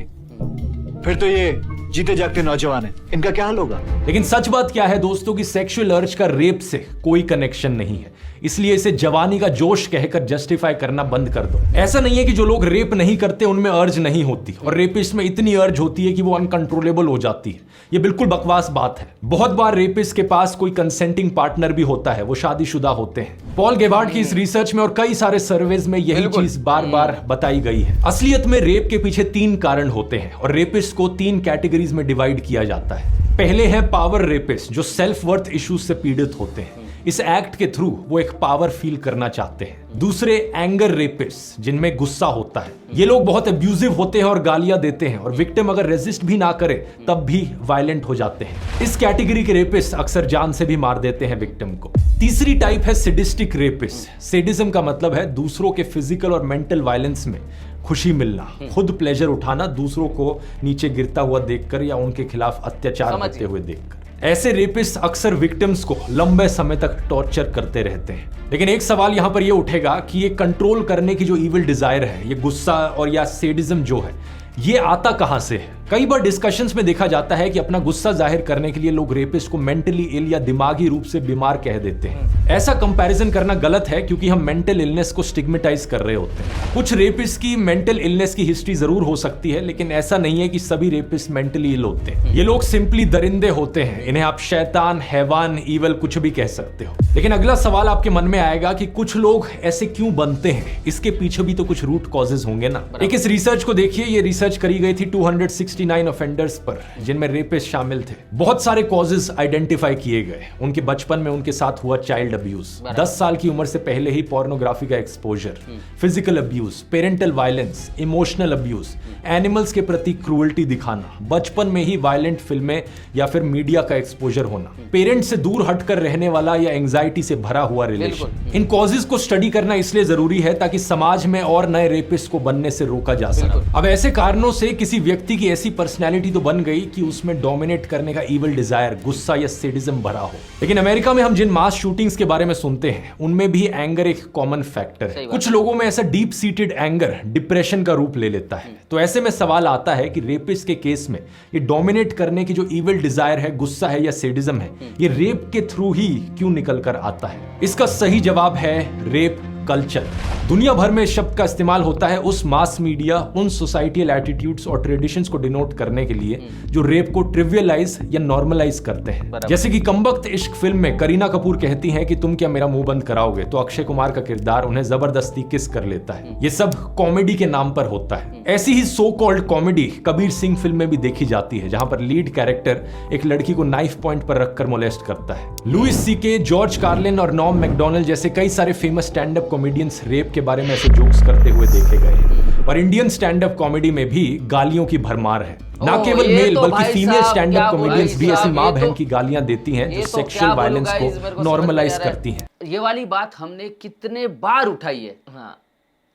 फिर तो ये जीते जागते नौजवान है, इनका क्या हाल होगा? लेकिन सच बात क्या है दोस्तों कि सेक्सुअल अर्ज का रेप से कोई कनेक्शन नहीं है, इसलिए इसे जवानी का जोश कहकर जस्टिफाई करना बंद कर दो। ऐसा नहीं है कि जो लोग रेप नहीं करते उनमें अर्ज नहीं होती, और रेपिस्ट में इतनी अर्ज होती है कि वो अनकंट्रोलेबल हो जाती है। ये बिल्कुल बकवास बात है। बहुत बार रेपिस्ट के पास कोई कंसेंटिंग पार्टनर भी होता है, वो शादीशुदा होते हैं। पॉल गेबार्ड की इस रिसर्च में और कई सारे सर्वेज में यही चीज बार बार बताई गई है। असलियत में रेप के पीछे 3 कारण होते हैं और रेपिस्ट को 3 कैटेगरीज में डिवाइड किया जाता है। पहले है पावर रेपिस्ट, जो सेल्फ वर्थ इश्यूज से पीड़ित होते हैं। इस एक्ट के थ्रू वो एक पावर फील करना चाहते हैं। दूसरे एंगर रेपिस्ट, जिनमें गुस्सा होता है। ये लोग बहुत अब्यूजिव होते हैं और गालियां देते हैं, और विक्टिम अगर रेजिस्ट भी ना करे तब भी वायलेंट हो जाते हैं। इस कैटेगरी के रेपिस्ट अक्सर जान से भी मार देते हैं विक्टिम को। तीसरी टाइप है सैडिस्टिक रेपिस्ट। सैडिज्म का मतलब है दूसरों के फिजिकल और मेंटल वायलेंस में खुशी मिलना, खुद प्लेजर उठाना, दूसरों को नीचे गिरता हुआ देखकर या उनके खिलाफ अत्याचार होते हुए देखकर। ऐसे रेपिस्ट अक्सर विक्टिम्स को लंबे समय तक टॉर्चर करते रहते हैं। लेकिन एक सवाल यहां पर यह उठेगा कि ये कंट्रोल करने की जो इविल डिजायर है, ये गुस्सा और या सैडिज्म जो है, ये आता कहां से है? कई बार डिस्कशंस में देखा जाता है कि अपना गुस्सा जाहिर करने के लिए लोग रेपिस्ट को मेंटली इल या दिमागी रूप से बीमार कह देते हैं। ऐसा कंपैरिजन करना गलत है, क्योंकि हम मेंटल इलनेस को स्टिग्मेटाइज कर रहे होते हैं। कुछ रेपिस्ट की मेंटल इलनेस की हिस्ट्री जरूर हो सकती है, लेकिन ऐसा नहीं है कि सभी रेपिस्ट मेंटली इल होते हैं। ये लोग सिंपली दरिंदे होते हैं। इन्हें आप शैतान, हैवान, ईवल कुछ भी कह सकते हो। लेकिन अगला सवाल आपके मन में आएगा कि कुछ लोग ऐसे क्यों बनते हैं? इसके पीछे भी तो कुछ रूट कॉजेज होंगे ना। एक इस रिसर्च को देखिए। ये रिसर्च करी गई थी 269 ऑफेंडर्स पर, जिनमें रेपिस्ट शामिल थे। बहुत सारे कॉजेज आइडेंटिफाई किए गए। उनके बचपन में उनके साथ हुआ चाइल्ड अब्यूज, 10 साल की उम्र से पहले ही पोर्नोग्राफी का exposure, physical abuse, parental violence, emotional abuse, animals के प्रति क्रूअल्टी दिखाना, बचपन में ही वायलेंट फिल्में या फिर मीडिया का एक्सपोजर होना, पेरेंट्स से दूर हटकर रहने वाला या एंजाइटी से भरा हुआ रिलेशन। इन कॉजेज को स्टडी करना इसलिए जरूरी है ताकि समाज में और नए रेपिस्ट को बनने से रोका जा सके। अब ऐसे कारणों से किसी व्यक्ति की ऐसी पर्सनैलिटी तो बन गई कि उसमें डोमिनेट करने का इविल डिजायर, गुस्सा या सैडिज्म भरा हो। लेकिन अमेरिका में हम जिन मास शूटिंग्स के बारे में सुनते हैं, उनमें भी एंगर एक कॉमन फैक्टर है। कुछ लोगों में ऐसा डीप सीटेड एंगर डिप्रेशन का रूप ले लेता है। तो ऐसे में सवाल आता है कि रेपिस्ट के केस में ये डोमिनेट करने की जो इविल डिजायर है, गुस्सा है या सैडिज्म है, ये रेप के थ्रू ही क्यों निकल कर आता है? इसका सही जवाब है रेप कल्चर। दुनिया भर में इस शब्द का इस्तेमाल होता है उस मास मीडिया, उन सोसाइटियल एटीट्यूड्स और ट्रेडिशंस को डिनोट करने के लिए जो रेप को ट्रिवियलाइज या नॉर्मलाइज करते हैं। जैसे कि कमबख्त इश्क फिल्म में करीना कपूर कहती हैं कि तुम क्या मेरा मुंह बंद कराओगे, तो अक्षय कुमार का किरदार उन्हें जबरदस्ती किस कर लेता है। ये सब कॉमेडी के नाम पर होता है। ऐसी ही so called comedy Kabir Singh film में भी देखी जाती है, जहां पर लीड कैरेक्टर एक लड़की को नाइफ पॉइंट पर रखकर मोलेस्ट करता है। लुइस सीके, जॉर्ज कार्लिन और नॉम मैकडोनल्ड जैसे कई सारे famous stand up comedians rape के बारे में ऐसे जोक्स करते हुए देखे गए। और इंडियन स्टैंड अप कॉमेडी में भी गालियों की भरमार है। ना केवल मेल बल्कि फीमेल स्टैंड अप कॉमेडियंस भी ऐसी माँ बहन की गालियां देती हैं जो सेक्सुअल वायलेंस को नॉर्मलाइज करती हैं। ये वाली बात हमने कितने बार उठाई है। हाँ,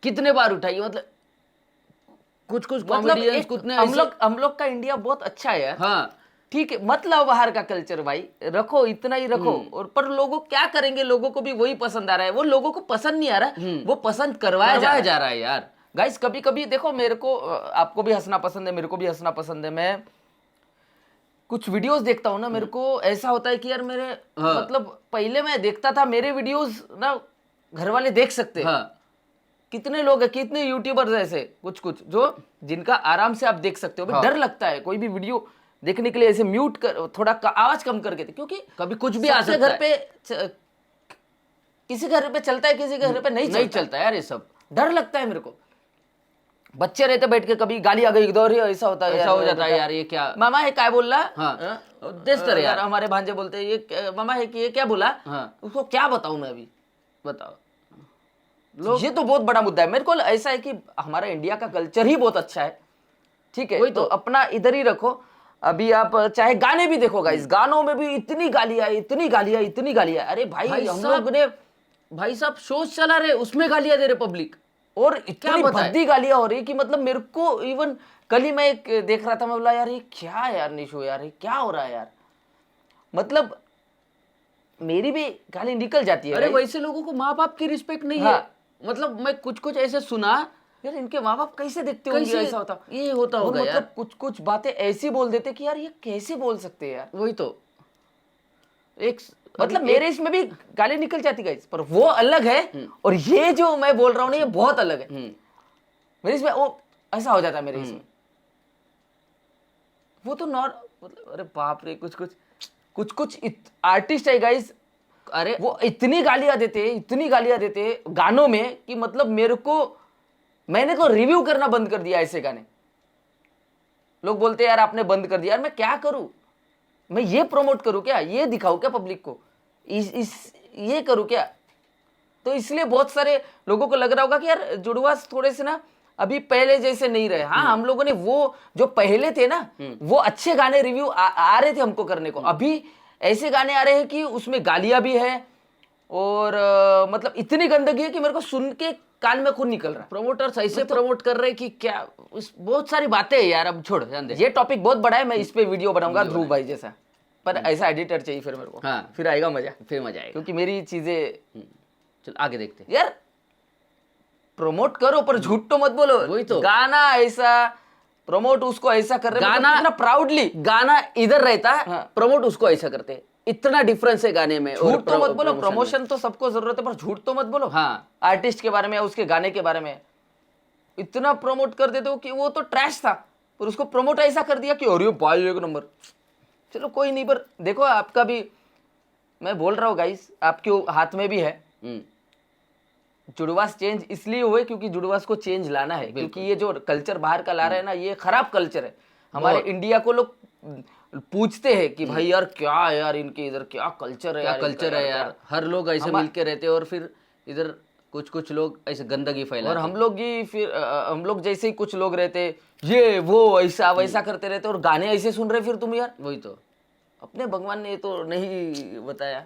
कितने बार उठाई है। मतलब कुछ कॉमेडियंस कितने हम लोग का इंडिया बहुत अच्छा है यार। हाँ, ठीक है, मतलब बाहर का कल्चर भाई रखो, इतना ही रखो। और पर लोगों क्या करेंगे, लोगों को भी वही पसंद आ रहा है। वो लोगों को पसंद नहीं आ रहा है, वो पसंद करवाया जा रहा है यार। गाइस कभी कभी देखो, मेरे को, आपको भी हंसना पसंद है, मेरे को भी हंसना पसंद है। मैं कुछ वीडियोस देखता हूँ ना, मेरे को ऐसा होता है कि यार मेरे मतलब पहले मैं देखता था मेरे वीडियोस ना घर वाले देख सकते हैं। कितने लोग हैं, कितने यूट्यूबर्स ऐसे कुछ जो जिनका आराम से आप देख सकते हो। डर लगता है कोई भी वीडियो देखने के लिए, ऐसे म्यूट कर, थोड़ा आवाज कम करके, क्योंकि कभी कुछ भी आ सकता है। घर पे किसी घर पे चलता है, किसी घर पे नहीं चलता यार। ये सब डर लगता है मेरे को। बच्चे रहते बैठ के, कभी गाली आ गई इधर, ऐसा होता है, ऐसा हो जाता है यार। ये क्या मामा है क्या बोल रहा? हाँ, यार हमारे भांजे बोलते हैं ये मामा है कि ये क्या बोला। उसको क्या बताऊं मैं अभी, बताओ। ये तो बहुत बड़ा मुद्दा है। मेरे को ऐसा है कि हमारा इंडिया का कल्चर ही बहुत अच्छा है, ठीक है, तो अपना इधर ही रखो। अभी आप चाहे गाने भी देखो गाइस, गानों में भी इतनी गालियां। अरे भाई हम लोग ने, भाई साहब शोज चला रहे, उसमें गालियां दे रहे पब्लिक, और इतनी भद्दी गालियां हो रही कि मतलब मेरे को इवन कल ही मैं एक देख रहा था, मैं बोला यार ये क्या यार निशो, यार ये क्या हो रहा है यार। मतलब मेरी भी गाली निकल जाती है। अरे वैसे लोगों को माँ बाप की रिस्पेक्ट नहीं है। मतलब मैं कुछ ऐसे सुना यार इनके माँ बाप कैसे देखते होंगे ऐसा होता? ये होता और होगा यार। मतलब कुछ कुछ बातें ऐसी बोल देते कि यार ये कैसे बोल सकते हैं यार। वही तो एक मतलब मेरे इसमें भी गाली निकल जाती गाइस, पर वो अलग है और ये जो मैं बोल रहा हूँ ना ये बहुत अलग है। मेरे इसमें वो ऐसा हो जाता है मेरे इसमें। वो तो मतलब अरे बाप रे, कुछ कुछ आर्टिस्ट है गाइस, अरे वो इतनी गालियां देते गानों में कि मतलब मैंने तो रिव्यू करना बंद कर दिया ऐसे गाने। लोग बोलते हैं यार आपने बंद कर दिया, यार मैं क्या करूं? मैं ये प्रमोट करूं क्या? ये दिखाऊं क्या पब्लिक को? ये करूं क्या? तो इसलिए बहुत सारे लोगों को लग रहा होगा कि यार जुड़वा थोड़े से ना अभी पहले जैसे नहीं रहे। हाँ, हम लोगों ने वो जो पहले थे ना वो अच्छे गाने रिव्यू आ रहे थे हमको करने को। अभी ऐसे गाने आ रहे हैं कि उसमें गालियां भी है और मतलब इतनी गंदगी है कि मेरे को सुन के कान में खून निकल रहा है। प्रमोटर्स ऐसे प्रमोट कर रहे हैं कि क्या बहुत सारी बातें हैं यार। अब छोड़ जान दे, ये टॉपिक बहुत बड़ा है, मैं इस पे वीडियो बनाऊंगा ध्रुव भाई जैसा, पर ऐसा एडिटर चाहिए फिर मेरे को। हाँ, फिर आएगा मजा, क्योंकि मेरी चीजें चल आगे देखते हैं। यार प्रमोट करो पर झूठ तो मत बोलो। वही तो गाना ऐसा प्रमोट उसको ऐसा कर रहे, गाना इतना प्राउडली गाना इधर रहता है, प्रमोट उसको ऐसा करते। इतना डिफरेंस है गाने में। झूठ तो मत बोलो, प्रमोशन तो सबको जरूरत है पर झूठ तो मत बोलो। हाँ, आर्टिस्ट के बारे में, उसके गाने के बारे में इतना प्रमोट कर देते हो कि वो तो ट्रैश था पर उसको प्रमोट ऐसा कर दिया कि अरे भाई एक नंबर। चलो कोई नहीं, पर देखो आपका भी मैं बोल रहा हूँ गाइस, आपके हाथ में भी है। जुड़वास चेंज इसलिए हुए क्योंकि जुड़वास को चेंज लाना है, क्योंकि ये जो कल्चर बाहर का ला रहे हैं ना ये खराब कल्चर है। हमारे इंडिया को लोग पूछते हैं कि भाई यार क्या है यार इनके इधर क्या कल्चर है, क्या कल्चर है यार। हर लोग ऐसे मिलके रहते हैं और फिर इधर कुछ लोग ऐसे गंदगी फैलाते और हम लोग जैसे ही कुछ लोग रहते ये वो ऐसा वैसा करते रहते और गाने ऐसे सुन रहे फिर तुम यार। वही तो अपने भगवान ने तो नहीं बताया।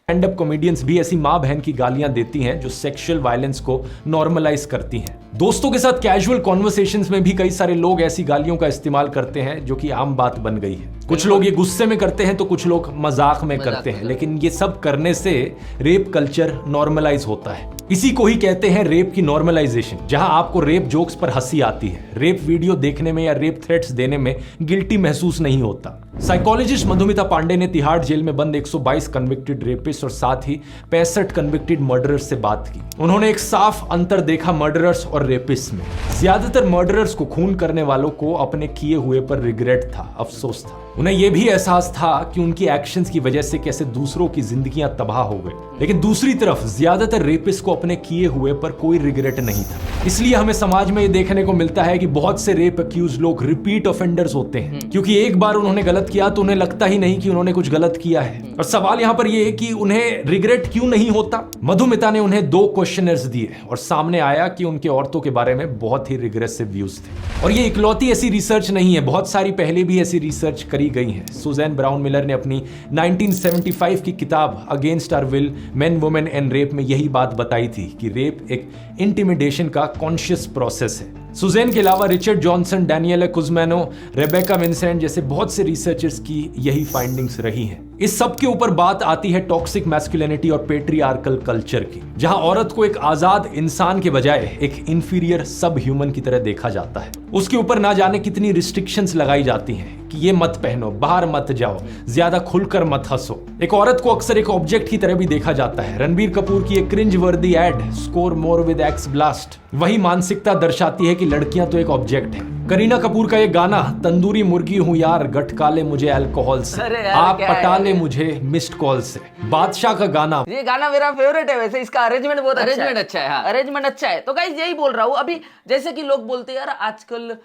स्टैंड अप कॉमेडियंस भी ऐसी माँ बहन की गालियां देती हैं जो सेक्सुअल वायलेंस को नॉर्मलाइज करती हैं। दोस्तों के साथ कैजुअल कॉन्वर्सेशंस में भी कई सारे लोग ऐसी गालियों का इस्तेमाल करते हैं जो कि आम बात बन गई है। कुछ लोग ये गुस्से में करते हैं तो कुछ लोग मजाक में करते हैं, लेकिन ये सब करने से रेप कल्चर नॉर्मलाइज होता है। इसी को ही कहते हैं रेप की नॉर्मलाइजेशन, जहां आपको रेप जोक्स पर हंसी आती है, रेप वीडियो देखने में या रेप थ्रेट्स देने में गिल्टी महसूस नहीं होता। साइकोलॉजिस्ट मधुमिता पांडे ने तिहाड़ जेल में बंद 122 कन्विक्टेड रेपिस्ट और साथ ही 65 कन्विक्टेड मर्डरर्स से बात की। उन्होंने एक साफ अंतर देखा मर्डरर्स और रेपिस्ट में। ज्यादातर मर्डरर्स को खून करने वालों को अपने किए हुए पर रिग्रेट था, अफसोस था। उन्हें यह भी एहसास था कि उनकी एक्शंस की वजह से कैसे दूसरों की जिंदगियां तबाह हो गई। लेकिन दूसरी तरफ ज्यादातर रेपिस्ट को अपने किए हुए पर कोई रिग्रेट नहीं था। इसलिए हमें समाज में ये देखने को मिलता है कि बहुत से रेप अक्यूज लोग रिपीट ऑफेंडर्स होते हैं, क्योंकि एक बार उन्होंने गलत किया तो उन्हें लगता ही नहीं कि उन्होंने कुछ गलत किया है। और सवाल यहाँ पर यह है कि उन्हें रिग्रेट क्यों नहीं होता। मधुमिता ने उन्हें 2 क्वेश्चनर्स दिए और सामने आया कि उनके औरतों के बारे में बहुत ही रिग्रेसिव व्यूज थे। और ये इकलौती ऐसी रिसर्च नहीं है, बहुत सारी पहले भी ऐसी रिसर्च करी गई है। सुजैन ब्राउन मिलर ने अपनी 1975 की किताब against our will men women and rape में यही बात बताई थी कि रेप एक इंटिमिडेशन का कॉन्शियस प्रोसेस है। सुजैन के अलावा रिचर्ड जॉनसन, डैनियला कुज़मैनो, रेबेका विंसेंट जैसे बहुत से रिसर्चर्स की यही फाइंडिंग्स रही हैं। इस सब के ऊपर बात आती है टॉक्सिक मैस्कुलिनिटी और पेट्रियार्कल कल्चर की, जहां औरत को एक आजाद इंसान के बजाय एक इंफीरियर सब ह्यूमन की तरह देखा जाता है। उसके ऊपर ना जाने कितनी रिस्ट्रिक्शंस लगाई जाती हैं कि ये मत पहनो, बाहर मत जाओ, ज्यादा खुलकर मत हंसो। एक औरत को अक्सर एक ऑब्जेक्ट की तरह भी देखा जाता है। रणबीर कपूर की एक cringe worthy ad, score more with Axe blast, वही मानसिकता दर्शाती है कि लड़कियां तो एक ऑब्जेक्ट है। करीना कपूर का ये गाना, तंदूरी मुर्गी हूं यार, गटका ले मुझे अल्कोहल से, आप पटा ले मुझे मिस्ड कॉल से, बादशाह का गाना। ये गाना मेरा फेवरेट है वैसे, इसका अरेंजमेंट बहुत अच्छा है। अरेंजमेंट अच्छा है। तो गाइस यही बोल रहा हूँ। अभी जैसे कि लोग बोलते हैं यार आजकल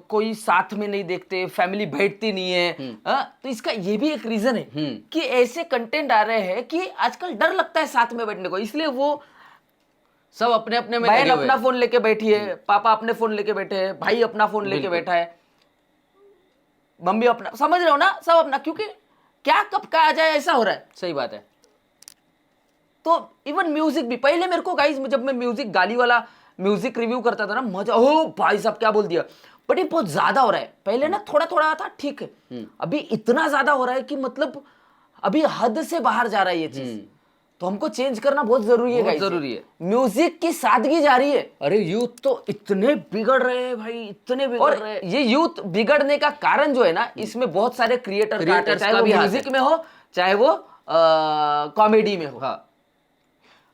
कोई साथ में नहीं देखते, फैमिली बैठती नहीं है, तो इसका ये भी एक रीजन है कि ऐसे कंटेंट आ रहे हैं कि आजकल डर लगता है साथ में बैठने को, इसलिए वो सब अपने अपने में बहन अपना फोन लेके बैठी है, पापा अपने फोन लेके बैठे हैं, भाई अपना फोन लेके बैठा है, मम्मी अपना, समझ रहे हो ना, सब अपना, क्योंकि क्या कब का आ जाए ऐसा हो रहा है। सही बात है। तो इवन म्यूजिक भी, पहले मेरे को गाइस जब मैं म्यूजिक गाली वाला म्यूजिक रिव्यू करता था ना, मजा, ओ भाई साहब क्या बोल दिया, बट ये बहुत ज्यादा हो रहा है। पहले ना थोड़ा थोड़ा था, ठीक है, अभी इतना ज्यादा हो रहा है कि मतलब अभी हद से बाहर जा रहा है ये चीज। तो हमको चेंज करना बहुत जरूरी है, बहुत जरूरी है। म्यूजिक की सादगी जा रही है। अरे यूथ तो इतने बिगड़ रहे हैं भाई, इतने बिगड़ और रहे हैं। ये यूथ बिगड़ने का कारण जो है ना, इसमें बहुत सारे क्रिएटर्स Creators चाहे का वो भी हाथ म्यूजिक है। में हो चाहे वो कॉमेडी में हो। हाँ,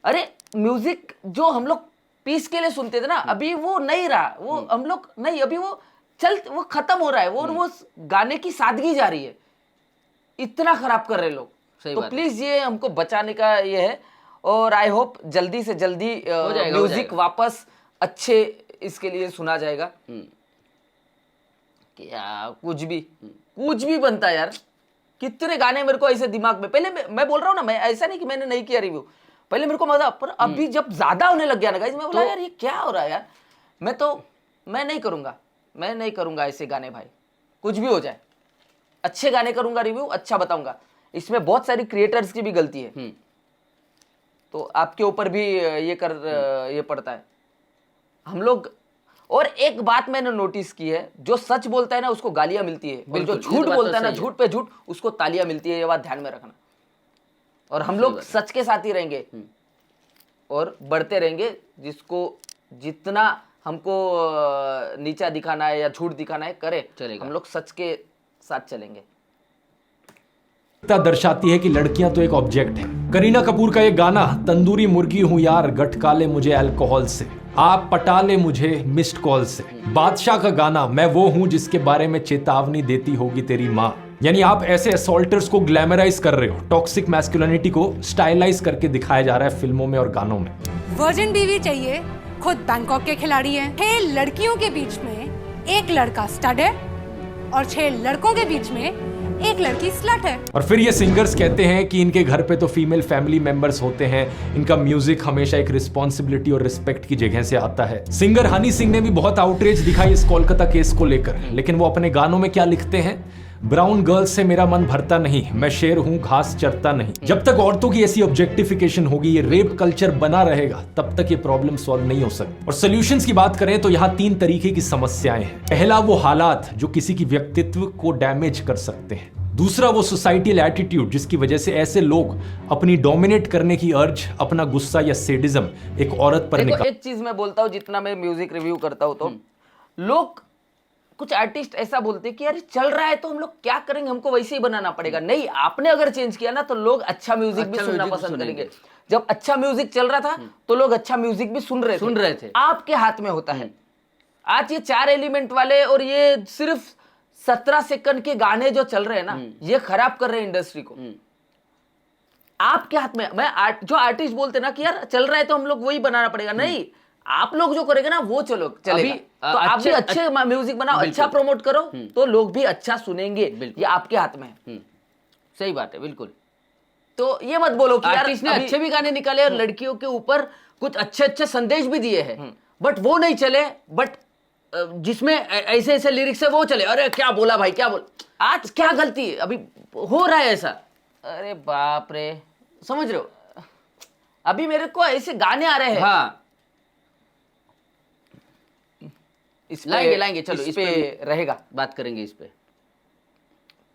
अरे म्यूजिक जो हम लोग पीस के लिए सुनते थे ना, अभी वो नहीं रहा, वो हम लोग नहीं, अभी वो खत्म हो रहा है, वो गाने की सादगी जा रही है, इतना खराब कर रहे लोग। सही तो बात है। प्लीज ये हमको बचाने का ये है, और आई होप जल्दी से जल्दी जाएगा, म्यूजिक वापस अच्छे इसके लिए सुना जाएगा। क्या कुछ भी बनता है यार। कितने गाने मेरे को ऐसे दिमाग में, पहले मैं बोल रहा हूँ ना, मैं ऐसा नहीं कि मैंने नहीं किया रिव्यू, पहले मेरे को मजा, पर अभी जब ज्यादा होने लग गया ना गाइस, मैं बोला यार ये क्या हो रहा है यार। मैं नहीं करूंगा ऐसे गाने भाई, कुछ भी हो जाए। अच्छे गाने करूंगा रिव्यू, अच्छा बताऊंगा। इसमें बहुत सारी क्रिएटर्स की भी गलती है, तो आपके ऊपर भी ये पड़ता है हम लोग। और एक बात मैंने नोटिस की है, जो सच बोलता है ना उसको गालियां मिलती है, और जो झूठ बोलता है ना, झूठ पे झूठ, उसको तालियां मिलती है। ये बात ध्यान में रखना। और हम लोग सच के साथ ही रहेंगे और बढ़ते रहेंगे। जिसको जितना हमको नीचा दिखाना है या झूठ दिखाना है करे, हम लोग सच के साथ चलेंगे। दर्शाती है कि लड़कियां तो एक ऑब्जेक्ट है। करीना कपूर का ये गाना, तंदूरी मुर्गी हूं यार, गटका ले मुझे अल्कोहल से, आप पटा ले मुझे मिस्ड कॉल से। बादशाह का गाना, मैं वो हूं जिसके बारे में चेतावनी देती होगी तेरी माँ। यानी आप ऐसे असॉल्टर्स को ग्लैमराइज कर रहे हो, टॉक्सिक मैस्कुलिनिटी को स्टाइलाइज करके दिखाया जा रहा है फिल्मों में और गानों में। वर्जिन बीवी चाहिए, खुद बैंकॉक के खिलाड़ी हैं। 6 लड़कियों के बीच में एक लड़का स्टड है और 6 लड़कों के बीच में एक लड़की स्लट है। और फिर ये सिंगर्स कहते हैं कि इनके घर पे तो फीमेल फैमिली मेंबर्स होते हैं, इनका म्यूजिक हमेशा एक रिस्पॉन्सिबिलिटी और रिस्पेक्ट की जगह से आता है। सिंगर हनी सिंह ने भी बहुत आउटरीच दिखाई इस कोलकाता केस को लेकर, लेकिन वो अपने गानों में क्या लिखते हैं? ब्राउन गर्ल से मेरा मन भरता नहीं, मैं शेर हूं घास चरता नहीं। जब तक औरतों की ऐसी ऑब्जेक्टिफिकेशन होगी, ये रेप कल्चर बना रहेगा, तब तक ये प्रॉब्लम सॉल्व नहीं हो सकती। और सॉल्यूशंस की बात करें तो यहाँ 3 तरीके की समस्याएं हैं। पहला, वो हालात जो किसी की व्यक्तित्व को डैमेज कर सकते हैं। दूसरा, वो सोसाइटल एटीट्यूड जिसकी वजह से ऐसे लोग अपनी डोमिनेट करने की अर्ज, अपना गुस्सा या सेडिज्म एक औरत पर निकाल। एक चीज मैं बोलता हूँ, जितना मैं म्यूजिक रिव्यू करता हूँ, तो लोग, कुछ आर्टिस्ट ऐसा बोलते हैं कि यार चल रहा है तो हम लोग क्या करेंगे, हमको वैसे ही बनाना पड़ेगा। नहीं, आपने अगर चेंज किया ना तो लोग अच्छा म्यूजिक भी सुनना पसंद करेंगे। जब अच्छा म्यूजिक चल रहा था तो लोग अच्छा म्यूजिक भी सुन रहे थे। आपके हाथ में होता है। आज ये 4 एलिमेंट वाले और ये सिर्फ 17 सेकंड के गाने जो चल रहे हैं ना, ये खराब कर रहे हैं इंडस्ट्री को। आपके हाथ में। जो आर्टिस्ट बोलते ना कि यार चल रहा है तो हम लोग वही बनाना पड़ेगा, नहीं, आप लोग जो करेंगे ना वो चलेगा। तो आप भी अच्छे म्यूजिक बनाओ, अच्छा प्रमोट करो, तो लोग भी अच्छा सुनेंगे। ये आपके हाथ में है। सही बात है, बिल्कुल। तो ये मत बोलो कि आर्टिस्ट ने अच्छे भी गाने निकाले और लड़कियों के ऊपर कुछ अच्छे संदेश भी दिए हैं, बट वो नहीं चले। बट जिसमें ऐसे लिरिक्स है वो चले। अरे क्या बोला भाई, क्या बोल, आज क्या गलती है, अभी हो रहा है ऐसा। अरे बाप रे, समझ रहे हो? अभी मेरे को ऐसे गाने आ रहे हैं। हाँ, लाएंगे चलो, इस पे रहेगा, बात करेंगे इस पे,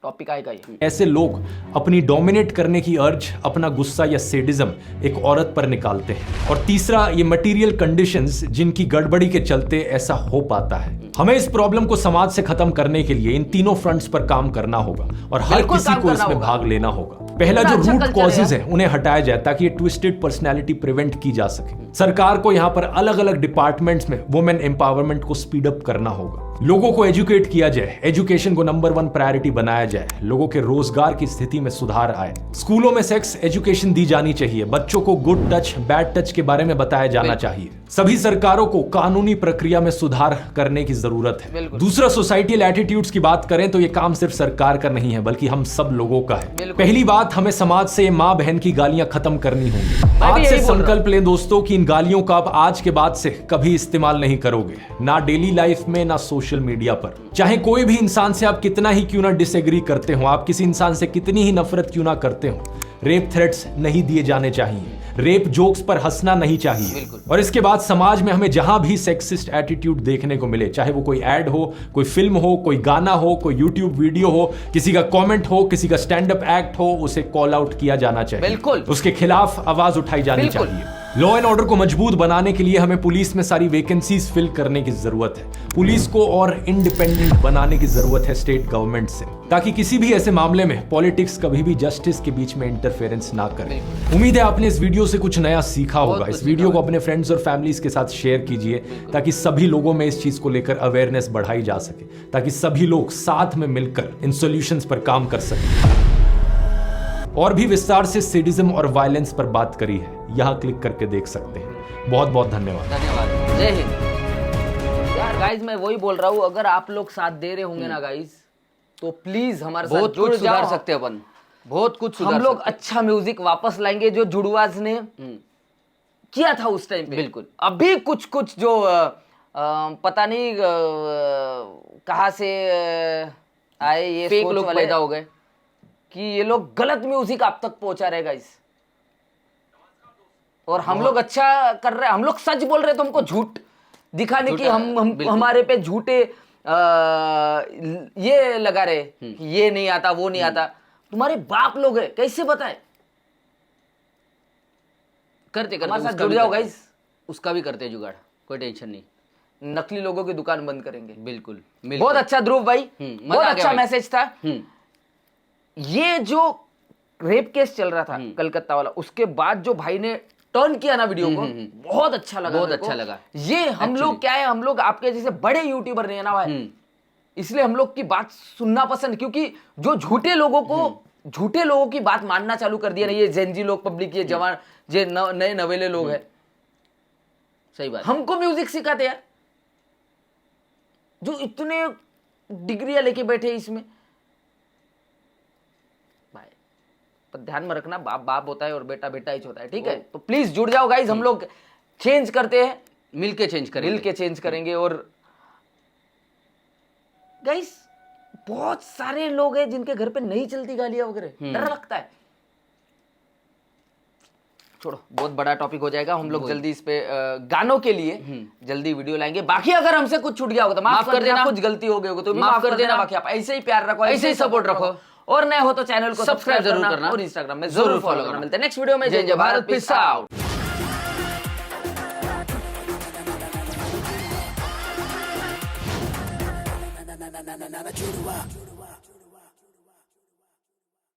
टॉपिक आएगा ये। ऐसे लोग अपनी डोमिनेट करने की अर्ज, अपना गुस्सा या सेडिज्म एक औरत पर निकालते हैं। और तीसरा, ये मटेरियल कंडीशंस जिनकी गड़बड़ी के चलते ऐसा हो पाता है। हमें इस प्रॉब्लम को समाज से खत्म करने के लिए इन तीनों फ्रंट्स पर काम करना होगा और हर किसी को इसमें भाग लेना होगा। पहला, जो रूट कॉजेज है उन्हें हटाया जाए ताकि ये ट्विस्टेड पर्सनैलिटी प्रिवेंट की जा सके। सरकार को यहाँ पर अलग अलग डिपार्टमेंट्स में वुमेन एम्पावरमेंट को स्पीड अप करना होगा। लोगों को एजुकेट किया जाए, एजुकेशन को नंबर 1 प्रायोरिटी बनाया जाए, लोगों के रोजगार की स्थिति में सुधार आए। स्कूलों में सेक्स एजुकेशन दी जानी चाहिए, बच्चों को गुड टच बैड टच के बारे में बताया जाना चाहिए। सभी सरकारों को कानूनी प्रक्रिया में सुधार करने की जरूरत है। दूसरा, सोसाइटल एटीट्यूड्स की बात करें तो ये काम सिर्फ सरकार का नहीं है, बल्कि हम सब लोगों का है। पहली बात, हमें समाज से माँ बहन की गालियां खत्म करनी होंगी। आज से संकल्प लें दोस्तों कि इन गालियों का आप आज के बाद से कभी इस्तेमाल नहीं करोगे, ना डेली लाइफ में, ना सोशल मीडिया पर। चाहे कोई भी इंसान से आप कितना ही क्यों ना डिसएग्री करते हो, आप किसी इंसान से कितनी ही नफरत क्यों ना करते हो, रेप थ्रेट्स नहीं दिए जाने चाहिए, रेप जोक्स पर हंसना नहीं चाहिए। और इसके बाद समाज में हमें जहां भी सेक्सिस्ट एटीट्यूड देखने को मिले, चाहे वो कोई ऐड हो, कोई फिल्म हो, कोई गाना हो, कोई यूट्यूब वीडियो हो, किसी का कमेंट हो, किसी का स्टैंड अप एक्ट हो, उसे कॉल आउट किया जाना चाहिए। बिल्कुल। उसके खिलाफ आवाज उठाई जानी चाहिए। लॉ एंड ऑर्डर को मजबूत बनाने के लिए हमें पुलिस में सारी वैकेंसीज फिल करने की जरूरत है। पुलिस को और इंडिपेंडेंट बनाने की जरूरत है स्टेट गवर्नमेंट से, ताकि किसी भी ऐसे मामले में पॉलिटिक्स कभी भी जस्टिस के बीच में इंटरफेरेंस ना करे। उम्मीद है आपने इस वीडियो से कुछ नया सीखा होगा। इस वीडियो को अपने फ्रेंड्स और फैमिलीज के साथ शेयर कीजिए, ताकि सभी लोगों में इस चीज को लेकर अवेयरनेस बढ़ाई जा सके, ताकि सभी लोग साथ में मिलकर इन सॉल्यूशंस पर काम कर सकें। और भी विस्तार से सेडिज्म और वायलेंस पर बात करी है, यहां क्लिक करके देख सकते हैं। बहुत बहुत धन्यवाद। धन्यवाद। जय हिंद। यार गाइस, मैं वही बोल रहा हूँ, अगर आप लोग साथ दे रहे होंगे ना गाइस, तो प्लीज हमारे साथ बहुत जुड़ कुछ सुधार जाओ। सकते हैं अपन, बहुत कुछ सुधार हम लोग सकते हैं। अच्छा म्यूजिक वापस लाएंगे जो जुड़वाज ने किया था उस टाइम पे। बिल्कुल। अभी कुछ कुछ जो पता नहीं कहाँ से आए ये फेक सोच लोग वाले पैदा हो गए कि ये लोग गलत म्यूजिक आप तक पहुंचा रहे गाइस, और हम लोग अच्छा कर रहे हैं, हम लोग सच बोल रहे हैं, तो हमको झूठ दिखाने की हम हमारे पे झूठे ये लगा रहे कि ये नहीं आता, वो नहीं आता। तुम्हारे बाप लोग है, कैसे बताए? करते हमारे साथ जुड़ जाओ गाइस। उसका भी करते जुगाड़, कोई टेंशन नहीं। नकली लोगों की दुकान बंद करेंगे। बिल्कुल। बहुत अच्छा ध्रुव भाई, बहुत अच्छा मैसेज था। ये जो रेप केस चल रहा था कलकत्ता वाला, उसके बाद जो भाई ने टर्न किया ना वीडियो को, बहुत अच्छा लगा। बहुत अच्छा लगा। ये हम लोग क्या है, हम लोग आपके जैसे बड़े यूट्यूबर नहीं है ना भाई, इसलिए हम लोग की बात सुनना पसंद, क्योंकि जो झूठे लोगों की बात मानना चालू कर दिया ना, ये जेनजी लोग, पब्लिक, ये जवान, ये नए नवेले लोग हैं। सही बात। हमको म्यूजिक सिखाते यार, जो इतने डिग्रियां लेके बैठे इसमें भाई। पर ध्यान में रखना, बाप बाप होता है और बेटा बेटा ही होता है, ठीक है? तो प्लीज जुड़ जाओ गाइज, हम लोग चेंज करते हैं, मिलके चेंज करेंगे। और गाइस, बहुत सारे लोग हैं जिनके घर पे नहीं चलती गालियां वगैरह, डर लगता है। छोड़ो, बहुत बड़ा टॉपिक हो जाएगा। हम लोग जल्दी इस पे गानों के लिए जल्दी वीडियो लाएंगे। बाकी अगर हमसे कुछ छूट गया होगा तो माफ कर देना, कुछ गलती हो गई होगी तो माफ कर देना। बाकी आप ऐसे ही प्यार रखो, ऐसे ही सपोर्ट रखो, और नए हो तो चैनल को सब्सक्राइब जरूर करना और इंस्टाग्राम में जरूर फॉलो करना। मिलते हैं नेक्स्ट वीडियो में। जय जय भारत, पीस आउट।